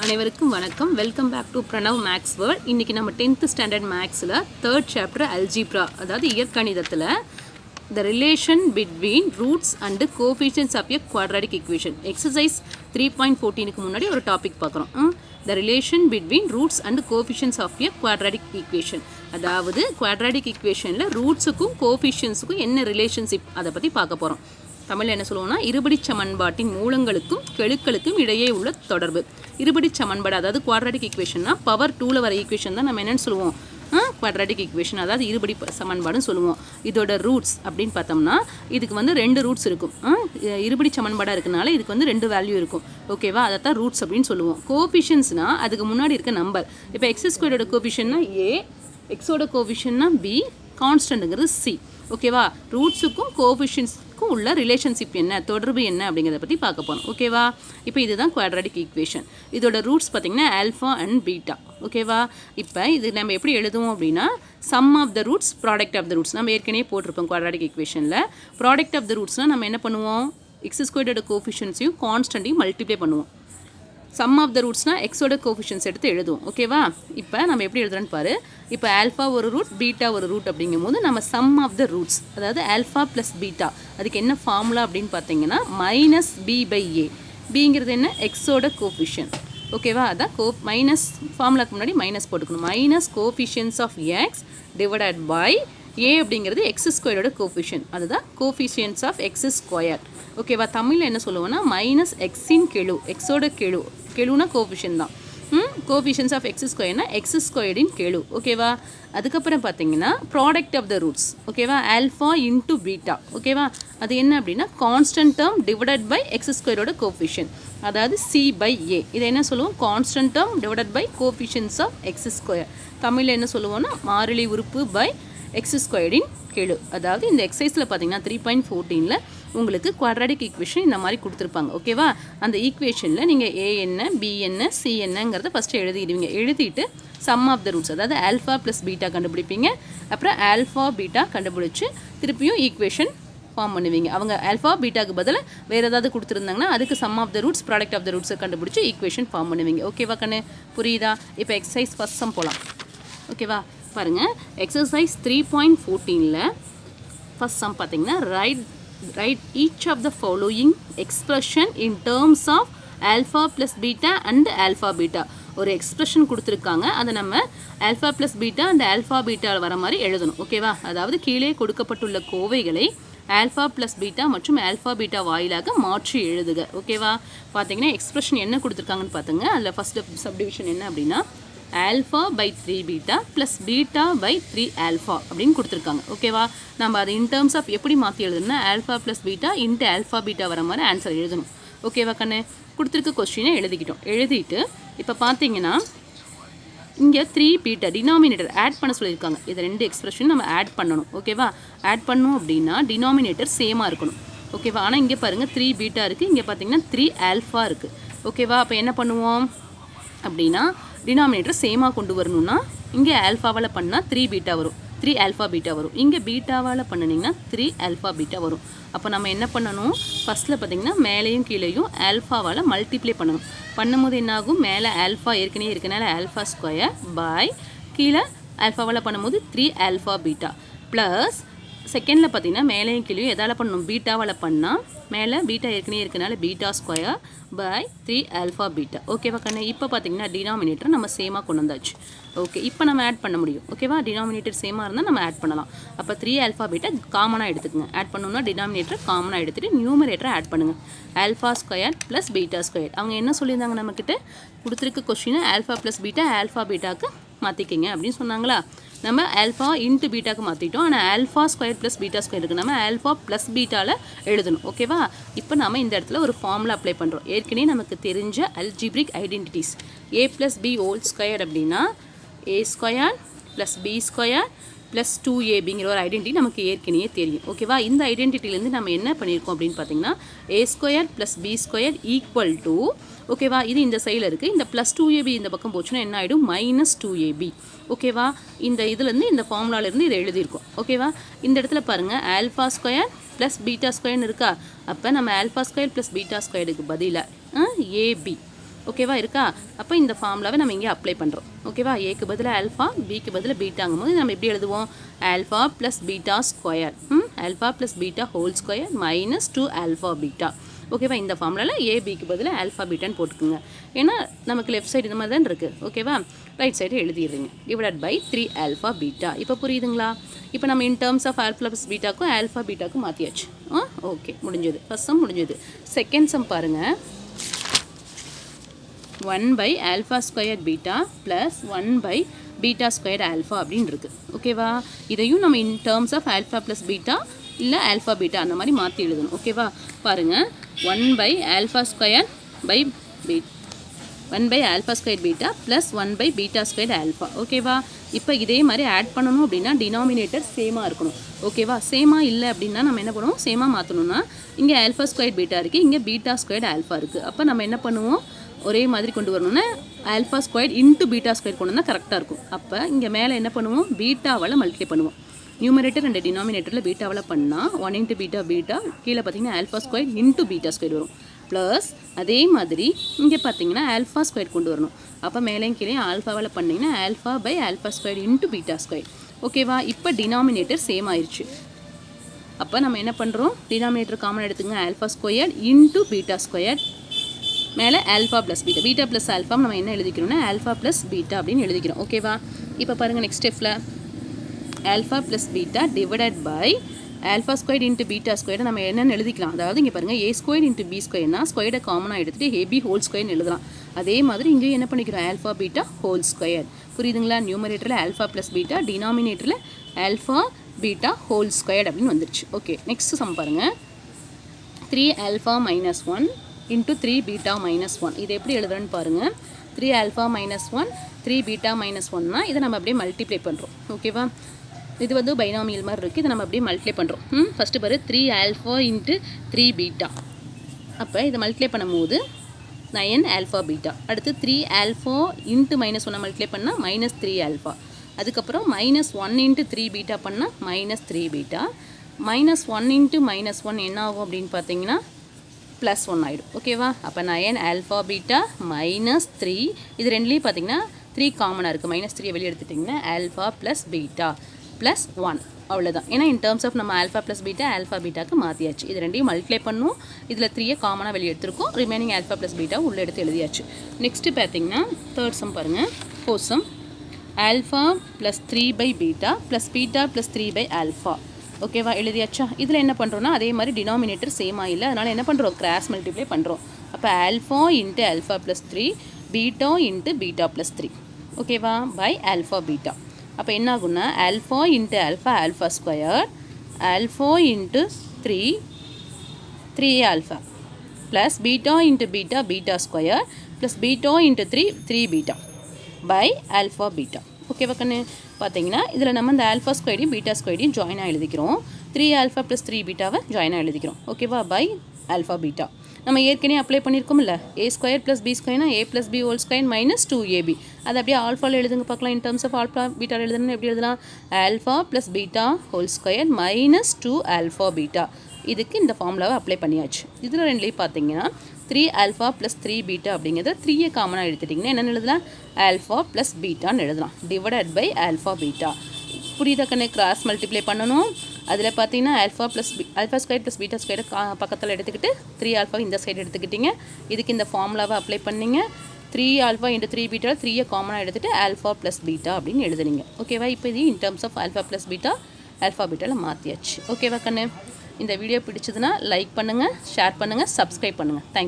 அனைவருக்கும் வணக்கம். Welcome back to Pranav maths world. இன்றைக்கி நம்ம 10th ஸ்டாண்டர்ட் மேக்ஸில் 3rd சாப்டர் அல்ஜிப்ரா, அதாவது இயற்கணிதத்தில் the relation between roots and coefficients of a quadratic equation exercise 3.14க்கு முன்னாடி ஒரு டாபிக் பார்க்குறோம். The relation between roots and coefficients of a quadratic equation, அதாவது குவாட்ராட்டிக் ஈக்குவேஷனில் ரூட்ஸுக்கும் கோஎஃபிஷியன்ட்ஸுக்கும் என்ன ரிலேஷன்ஷிப் அதை பற்றி பார்க்க போகிறோம். தமிழில் என்ன சொல்லுவோம்னா, இருபடி சமன்பாட்டின் மூலங்களுக்கும் கெழுக்களுக்கும் இடையே உள்ள தொடர்பு. இருபடி சமன்பாடு அதாவது குவாட்ராட்டிக் ஈக்குவேஷன்னா பவர் 2ல் வர ஈக்குவேஷன் தான் நம்ம என்னென்னு சொல்லுவோம், குவாட்ராட்டிக் ஈக்குவேஷன், அதாவது இருபடி சமன்பாடுன்னு சொல்லுவோம். இதோட ரூட்ஸ் அப்படின்னு பார்த்தோம்னா இதுக்கு வந்து 2 ரூட்ஸ் இருக்கும். இருபடி சமன்பாடாக இருக்கனால இதுக்கு வந்து 2 வேல்யூ இருக்கும். ஓகேவா, அதை தான் ரூட்ஸ் அப்படின்னு சொல்லுவோம். கோஎஃபிஷியன்ட்ஸ்னால் அதுக்கு முன்னாடி இருக்க நம்பர். இப்போ எக்ஸ் ஸ்கொயரோட கோஎஃபிஷியன்ட்னா ஏ, எக்ஸோட கோஎஃபிஷியன்ட்னா பி, கான்ஸ்டன்ட்ங்கிறது சி. ஓகேவா, ரூட்ஸுக்கும் கோஎஃபிஷியன்ட்ஸ்க்கும் உள்ள ரிலேஷன்ஷிப் என்ன, தொடர்பு என்ன அப்படிங்கிறத பற்றி பார்க்க போகிறோம். ஓகேவா, இப்போ இதுதான் குவாட்ராட்டிக் ஈக்குவேஷன். இதோட ரூட்ஸ் பார்த்திங்கன்னா ஆல்ஃபா அண்ட் பீட்டா. ஓகேவா, இப்போ இது நம்ம எப்படி எழுதுவோம் அப்படின்னா, sum of the roots product of the roots நம்ம ஏற்கனவே போட்டிருப்போம். குவாட்ராட்டிக் ஈக்குவேஷனில் ப்ராடக்ட் ஆஃப் த ரூட்ஸ்னால் நம்ம என்ன பண்ணுவோம், எக்ஸ் ஸ்கொயரோட கோஎஃபிஷியன்ட்ஸையும் கான்ஸ்டன்ட்டையும் மல்டிப்ளை பண்ணுவோம். சம் ஆஃப் த ரூட்ஸ்னால் எக்ஸோட கோஎஃபிஷியன்ட்ஸ் எடுத்து எழுதுவோம். ஓகேவா, இப்போ நம்ம எப்படி எழுதுறோன்னு பாரு. இப்போ ஆல்ஃபா ஒரு ரூட், பீட்டா ஒரு ரூட் அப்படிங்கும்போது நம்ம சம் ஆஃப் த ரூட்ஸ், அதாவது ஆல்ஃபா ப்ளஸ் பீட்டா, அதுக்கு என்ன ஃபார்முலா அப்படின்னு பார்த்தீங்கன்னா மைனஸ் பி பை ஏ. பிங்கிறது என்ன, எக்ஸோட கோஎஃபிஷியன்ட். ஓகேவா, அதான் மைனஸ் ஃபார்முலாக்கு முன்னாடி மைனஸ் போட்டுக்கணும். Minus coefficients of X divided by A அப்படிங்கிறது எக்ஸ் ஸ்கொயரோட கோஎஃபிஷியன்ட், அதுதான் கோஎஃபிஷியன்ட்ஸ் ஆஃப் எக்ஸ் ஸ்கொயர். ஓகேவா, தமிழில் என்ன சொல்லுவோன்னா மைனஸ் எக்ஸின் கெழு, எக்ஸோட கெழுனா கோஎஃபிஷியன்ட் தான். கோஎஃபிஷியன்ட்ஸ் ஆஃப் எக்ஸ் ஸ்கொயர்னா எக்ஸ் ஸ்கொயர்டின் கெழு. ஓகேவா, அதுக்கப்புறம் பார்த்தீங்கன்னா ப்ராடக்ட் ஆஃப் த ரூட்ஸ். ஓகேவா, ஆல்ஃபா இன்ட்டு பீட்டா. ஓகேவா, அது என்ன அப்படின்னா constant term divided by X ஸ்கொயரோட கோஎஃபிஷியன்ட், அதாவது சி பை ஏ. இதை என்ன சொல்லுவோம், constant term divided by coefficients of X square. தமிழில் என்ன சொல்லுவோம்னா மாறிலி உறுப்பு பை எக்ஸ் ஸ்கொயரின் கெழு. அதாவது இந்த எக்ஸசைஸில் பார்த்தீங்கன்னா 3.14ல் உங்களுக்கு குவாட்ராட்டிக் ஈக்குவேஷன் இந்த மாதிரி கொடுத்துருப்பாங்க. ஓகேவா, அந்த ஈக்குவேஷனில் நீங்கள் ஏ என்ன, பி என்ன, சி என்னங்கிறத ஃபஸ்ட்டு எழுதிடுவீங்க. எழுதிட்டு சம் ஆஃப் த ரூட்ஸ், அதாவது ஆல்ஃபா ப்ளஸ் பீட்டா கண்டுபிடிப்பீங்க. அப்புறம் ஆல்ஃபா பீட்டா கண்டுபிடிச்சி திருப்பியும் ஈக்குவேஷன் ஃபார்ம் பண்ணுவீங்க. அவங்க ஆல்ஃபா பீட்டாக்கு பதில் வேறு ஏதாவது கொடுத்துருந்தாங்கன்னா அதுக்கு sum of the roots, product of the ரூட்ஸை கண்டுபிடிச்சி ஈக்குவேஷன் ஃபார்ம் பண்ணுவீங்க. ஓகேவா கண்ணு, புரியுதா? இப்போ எக்ஸசைஸ் ஃபஸ்ட் சம் போகலாம். ஓகேவா, பாருங்கள், எக்ஸசைஸ் 3.14ல் ஃபஸ்ட் சம் பார்த்தீங்கன்னா write each of the following expression in terms of alpha plus beta and alpha beta. ஒரு எக்ஸ்பிரஷன் கொடுத்துருக்காங்க, அதை நம்ம alpha plus beta and alpha பீட்டாவில் வர மாதிரி எழுதணும். ஓகேவா, அதாவது கீழே கொடுக்கப்பட்டுள்ள கோவைகளை ஆல்ஃபா ப்ளஸ் பீட்டா மற்றும் ஆல்ஃபா பீட்டா வாயிலாக மாற்றி எழுதுக. ஓகேவா, பார்த்தீங்கன்னா எக்ஸ்பிரஷன் என்ன கொடுத்துருக்காங்கன்னு பார்த்துங்க. அதில் ஃபஸ்ட்டு சப்டிவிஷன் என்ன அப்படின்னா alpha by 3 beta plus beta by 3 alpha அப்படின்னு கொடுத்துருக்காங்க. ஓகேவா, நம்ம அதை இன் டேர்ம்ஸ் ஆஃப் எப்படி மாற்றி எழுதணும்னா alpha plus beta into alpha beta வர மாதிரி ஆன்சர் எழுதணும். ஓகேவா கண்ணு, கொடுத்துருக்க கொஸ்டினை எழுதிக்கிட்டோம். எழுதிட்டு இப்போ பார்த்தீங்கன்னா இங்கே 3 பீட்டா டினாமினேட்டர் ஆட் பண்ண சொல்லியிருக்காங்க. இது 2 எக்ஸ்பிரஷன் நம்ம ஆட் பண்ணணும். ஓகேவா, ஆட் பண்ணணும் அப்படின்னா டினாமினேட்டர் சேமாக இருக்கணும். ஓகேவா, ஆனால் இங்கே பாருங்கள் 3 பீட்டா இருக்குது, இங்கே பார்த்தீங்கன்னா 3 ஆல்ஃபா இருக்குது. ஓகேவா, அப்போ என்ன பண்ணுவோம் அப்படின்னா டினாமினேட்டர் சேமாக கொண்டு வரணும்னா இங்கே ஆல்ஃபாவால் பண்ணால் 3 பீட்டா வரும், 3 ஆல்ஃபா பீட்டா வரும். இங்கே பீட்டாவால் பண்ணிங்கன்னா 3 ஆல்ஃபா பீட்டா வரும். அப்போ நம்ம என்ன பண்ணணும், ஃபஸ்ட்டில் பார்த்திங்கன்னா மேலேயும் கீழேயும் ஆல்ஃபாவால் மல்டிப்ளை பண்ணணும். பண்ணும்போது என்னாகும், மேலே ஆல்ஃபா ஏற்கனவே இருக்கனால ஆல்ஃபா ஸ்கொயர் பை கீழே ஆல்ஃபாவால் பண்ணும்போது 3 ஆல்ஃபா பீட்டா ப்ளஸ் செகண்டில் பார்த்திங்கன்னா மேலேயும் கீழேயும் எதால் பண்ணணும், பீட்டாவால் பண்ணால் மேலே பீட்டா ஏற்கனவே இருக்கனால beta square by 3 alpha beta. ஓகேவா கண்ணு, இப்போ பார்த்திங்கன்னா டினாமினேட்டர் நம்ம சேமாக கொண்டு வந்தாச்சு. ஓகே, இப்போ நம்ம ஆட் பண்ண முடியும். ஓகேவா, டினாமினேட்டர் சேமாக இருந்தால் நம்ம ஆட் பண்ணலாம். அப்போ 3 ஆல்ஃபா பீட்டா காமனாக எடுத்துக்கோங்க. ஆட் பண்ணணும்னா டினாமினேட்டர் காமனாக எடுத்துகிட்டு நியூமரேட்டரை ஆட் பண்ணுங்கள். Alpha square plus beta square. அவங்க என்ன சொல்லியிருந்தாங்க, நம்மக்கிட்ட கொடுத்துருக்க கொஸ்டினை ஆல்ஃபா ப்ளஸ் பீட்டா ஆல்ஃபா பீட்டாக்கு மாற்றிக்கிங்க அப்படின்னு சொன்னாங்களா. நம்ம ஆல்ஃபா இன்ட்டு பீட்டாக்கு மாற்றிட்டோம். ஆனால் alpha square plus beta square இருக்குது, நம்ம ஆல்ஃபா ப்ளஸ் பீட்டாவில் எழுதணும். ஓகேவா, இப்போ நம்ம இந்த இடத்துல ஒரு ஃபார்முலா அப்ளை பண்ணுறோம். ஏற்கனவே நமக்கு தெரிஞ்ச algebraic identities A plus B whole square அப்படின்னா A square plus B square plus 2ab ஒரு ஐடென்டிட்டி நமக்கு ஏற்கனவே தெரியும். ஓகேவா, இந்த ஐடென்டிட்டிலேருந்து நம்ம என்ன பண்ணியிருக்கோம் அப்படின்னு பார்த்தீங்கன்னா A square plus B square equal to, ஓகேவா, இது இந்த சைடில் இருக்குது, இந்த ப்ளஸ் 2ab இந்த பக்கம் போச்சுன்னா என்ன ஆகிடும், மைனஸ் 2ab. ஓகேவா, இந்த இதுலேருந்து இந்த ஃபார்முலாலேருந்து இதை எழுதியிருக்கோம். ஓகேவா, இந்த இடத்துல பாருங்கள் ஆல்ஃபா ஸ்கொயர் ப்ளஸ் பீட்டா ஸ்கொயர்னு இருக்கா. அப்போ நம்ம ஆல்ஃபா ஸ்கொயர் ப்ளஸ் பீட்டா ஸ்கொயருக்கு பதிலாக ஏபி ஓகேவா இருக்கா? அப்போ இந்த ஃபார்முலாவை நம்ம இங்கே அப்ளை பண்ணுறோம். ஓகேவா? ஏக்கு பதில் ஆல்ஃபா, பிக்கு பதில் பீட்டாங்கும் போது நம்ம எப்படி எழுதுவோம்? Alpha plus beta square, alpha plus beta whole square minus 2 alpha beta. ஓகேவா? இந்த ஃபார்முலாவில் ஏபிக்கு பதில் ஆல்ஃபா பீட்டான்னு போட்டுக்குங்க. ஏன்னா நமக்கு லெஃப்ட் சைடு இந்த மாதிரி தான் இருக்குது. ஓகேவா? ரைட் சைடு எழுதிடுறீங்க. Divided by 3 alpha beta. இப்போ புரியுதுங்களா? இப்போ நம்ம in terms of alpha plus பீட்டாக்கும் ஆல்ஃபா பீட்டாக்கும் மாற்றியாச்சு. ஓகே, முடிஞ்சது. ஃபர்ஸ்ட் சம் முடிஞ்சது. செகண்ட் சம் பாருங்கள். 1 by alpha squared beta plus 1 by beta squared alpha அப்படின்னு இருக்குது. ஓகேவா? இதையும் நம்ம in terms of alpha plus beta இல்லை ஆல்ஃபா பீட்டா அந்த மாதிரி மாற்றி எழுதணும். ஓகேவா? பாருங்கள், 1 by alpha squared by beta, 1 by alpha squared beta plus 1 by beta squared alpha. ஓகேவா? இப்போ இதே மாதிரி ஆட் பண்ணணும் அப்படின்னா டினாமினேட்டர் சேமாக இருக்கணும். ஓகேவா? சேமாக இல்லை அப்படின்னா நம்ம என்ன பண்ணுவோம்? சேமாக மாற்றணும்னா இங்கே ஆல்ஃபா ஸ்கொயர்ட் பீட்டா இருக்குது, இங்கே பீட்டா ஸ்கொயர்ட் ஆல்ஃபா இருக்குது. அப்போ நம்ம என்ன பண்ணுவோம்? ஒரே மாதிரி கொண்டு வரணும்னா alpha squared into beta square கொண்டு வந்தால் கரெக்டாக இருக்கும். அப்போ இங்கே மேலே என்ன பண்ணுவோம்? பீட்டாவால் மல்டிப்ளை பண்ணுவோம். நியூமரேட்டர் அண்ட் டினாமினேட்டரில் பீட்டாவால் பண்ணால் 1 இன்ட்டு பீட்டா பீட்டா, கீழே பார்த்தீங்கன்னா alpha square into beta square வரும். ப்ளஸ் அதே மாதிரி இங்கே பார்த்தீங்கன்னா ஆல்ஃபா ஸ்கொயர் கொண்டு வரணும். அப்போ மேலேயும் கீழே ஆல்ஃபாவால் பண்ணிங்கன்னா alpha by alpha square into beta square. ஓகேவா? இப்போ டினாமினேட்டர் சேம் ஆயிடுச்சு. அப்போ நம்ம என்ன பண்ணுறோம்? டினாமினேட்டர் காமன் எடுத்துங்க. Alpha square into beta square, மேலே alpha plus beta, beta plus alpha நம்ம என்ன எழுதிக்கிறோம்னா ஆல்ஃபா ப்ளஸ் பீட்டா அப்படின்னு எழுதிக்கிறோம். ஓகேவா? இப்போ பாருங்கள், நெக்ஸ்ட் ஸ்டெப்பில் alpha plus beta divided by alpha square into beta square நம்ம என்னென்னு எழுதிக்கலாம். அதாவது இங்கே பாருங்கள், ஏ ஸ்கொயர் இன்ட்டு பி ஸ்கொயர்னா ஸ்கொயரை காமனாக எடுத்துகிட்டு ஏபி ஹோல் ஸ்கொயர்னு எழுதலாம். அதே மாதிரி இங்கேயும் என்ன பண்ணிக்கிறோம்? Alpha beta whole square. புரியுதுங்களா? நியூமரேட்டரில் ஆல்ஃபா ப்ளஸ் பீட்டா, டினாமினேட்டரில் ஆல்ஃபா பீட்டா ஹோல் ஸ்கொயர் அப்படின்னு வந்துருச்சு. ஓகே, நெக்ஸ்ட் சம் பாருங்கள். 3 alpha minus 1 into 3 beta minus 1. இது எப்படி எழுதுறேன்னு பாருங்கள். 3 alpha minus 1, 3 beta minus 1னா இதை நம்ம அப்படியே மல்டிப்ளை பண்ணுறோம். ஓகேவா? இது வந்து பைனாமியல் மாதிரி இருக்குது. இதை நம்ம அப்படியே மல்டிப்ளை பண்ணுறோம். ஃபஸ்ட்டு பாரு, 3 alpha into 3 beta. அப்போ இதை மல்டிப்ளை பண்ணும்போது 9 alpha beta. அடுத்து 3 alpha into minus 1 மல்டிப்ளை பண்ணால் மைனஸ் 3 alpha. அதுக்கப்புறம் மைனஸ் 1 into 3 beta பண்ணால் minus 3 beta. Minus 1 into minus 1 என்ன ஆகும் அப்படின்னு பார்த்தீங்கன்னா ப்ளஸ் 1 ஆகிடும். ஓகேவா? அப்போ 9 ஆல்ஃபா பீட்டா மைனஸ் 3, இது ரெண்டுலேயும் பார்த்தீங்கன்னா 3 காமனாக இருக்குது. மைனஸ் 3 வெளியே எடுத்துட்டிங்கன்னா ஆல்ஃபா ப்ளஸ் பீட்டா ப்ளஸ் 1, அவ்வளோதான். ஏன்னா இன் டேர்ம்ஸ் ஆஃப் நம்ம ஆல்ஃபா ப்ளஸ் பீட்டா ஆல்ஃபா பீட்டாக்கு மாற்றியாச்சு. இது ரெண்டையும் மல்டிப்ளை பண்ணும். இதில் 3 காமனாக வெளியே எடுத்துருக்கோம். ரிமைனிங் ஆல்ஃபா ப்ளஸ் பீட்டா உள்ளே எடுத்து எழுதியாச்சு. நெக்ஸ்ட்டு பார்த்தீங்கன்னா தேர்ட் சம் பாருங்கள். Fourth sum, alpha plus 3 by beta plus beta plus 3 by alpha. ஓகேவா? எழுதியாச்சா? இதில் என்ன பண்ணுறோன்னா அதே மாதிரி டினாமினேட்டர் சேமாக இல்லை, அதனால் என்ன பண்ணுறோம்? கிராஸ் மல்டிப்ளை பண்ணுறோம். அப்போ alpha into alpha plus 3 beta into beta plus 3. ஓகேவா? By alpha beta. அப்போ என்ன ஆகுன்னா alpha into alpha alpha square, alpha into 3 alpha plus beta into beta beta square plus beta into 3 beta by alpha beta. ஓகேவா கண்ணு? பார்த்தீங்கன்னா இதில் நம்ம இந்த ஆல்ஃபா ஸ்கொயரையும் பீட்டா ஸ்கொயரையும் ஜாயினாக எழுதிக்கிறோம். 3 ஆல்ஃபா ப்ளஸ் 3 பீட்டாவை ஜாயினாக எழுதிக்கிறோம். ஓகேவா? By alpha beta. நம்ம ஏற்கனவே அப்ளை பண்ணியிருக்கோம்ல, ஏ ஸ்கொயர் ப்ளஸ் பி ஸ்கொயர்னா A plus B whole square minus 2ab. அது அப்படியே ஆல்ஃபாவில் எழுதுங்க பார்க்கலாம். இன் டேர்ம்ஸ் ஆஃப் ஆல்ஃபா பீட்டாவில் எழுதுனா எப்படி எழுதலாம்? Alpha plus beta whole square minus 2 alpha beta. இதுக்கு இந்த ஃபார்முலாவை அப்ளை பண்ணியாச்சு. இதில் ரெண்டுலேயும் பார்த்தீங்கன்னா 3 ஆல்ஃபா ப்ளஸ் 3 பீட்டா அப்படிங்கிறத 3 காமனாக எடுத்துட்டிங்கன்னா என்னென்னு எழுதலாம்? ஆல்ஃபா ப்ளஸ் பீட்டான்னு எழுதலாம். Divided by alpha beta. புரியுதா கண்ணு? கிராஸ் மல்டிப்ளை பண்ணணும். அதில் பார்த்தீங்கன்னா alpha square plus beta square பக்கத்தில் எடுத்துக்கிட்டு 3 ஆல்ஃபா இந்த சைடு எடுத்துக்கிட்டிங்க. இதுக்கு இந்த ஃபார்முலாவை அப்ளை பண்ணிங்க. 3 ஆல்ஃபா இன்ட்டு 3 பீட்டா 3 காமனாக எடுத்துகிட்டு ஆல்ஃபா ப்ளஸ் பீட்டா அப்படின்னு எழுதுனீங்க. ஓகேவா? இப்போ இது in terms of alpha plus beta alpha பீட்டாவில் மாற்றியாச்சு. ஓகேவா கண்ணு? இந்த வீடியோ பிடிச்சதுன்னா லைக் பண்ணுங்கள், ஷேர் பண்ணுங்கள், சப்ஸ்கிரைப் பண்ணுங்கள். தேங்க்யூ.